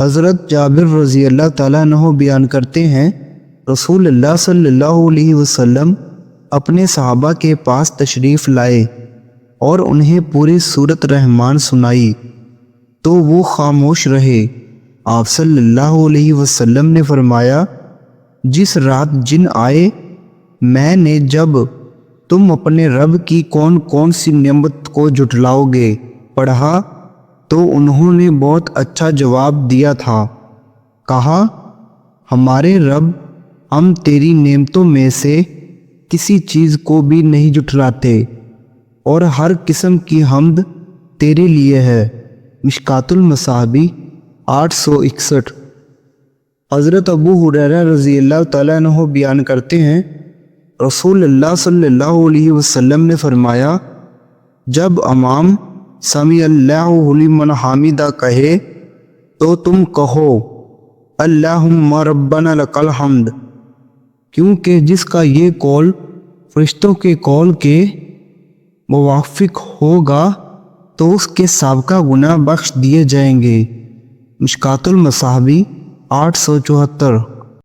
حضرت جابر رضی اللہ تعالیٰ عنہ بیان کرتے ہیں، رسول اللہ صلی اللہ علیہ وسلم اپنے صحابہ کے پاس تشریف لائے اور انہیں پوری سورۃ رحمان سنائی تو وہ خاموش رہے۔ آپ صلی اللہ علیہ وسلم نے فرمایا، جس رات جن آئے میں نے جب تم اپنے رب کی کون کون سی نعمت کو جھٹلاؤ گے پڑھا تو انہوں نے بہت اچھا جواب دیا تھا۔ کہا، ہمارے رب ہم تیری نعمتوں میں سے کسی چیز کو بھی نہیں جھٹلاتے اور ہر قسم کی حمد تیرے لیے ہے۔ مشکوٰۃ المصابیح 861۔ حضرت ابو ہریرہ رضی اللہ تعالیٰ عنہ بیان کرتے ہیں، رسول اللہ صلی اللہ علیہ وسلم نے فرمایا، جب امام سمیع اللہ لمن حمدہ کہے تو تم کہو اللہم ربنا لک الحمد، کیونکہ جس کا یہ قول فرشتوں کے قول کے موافق ہوگا تو اس کے سابقہ گناہ بخش دیے جائیں گے۔ مشکوٰۃ المصابیح 874۔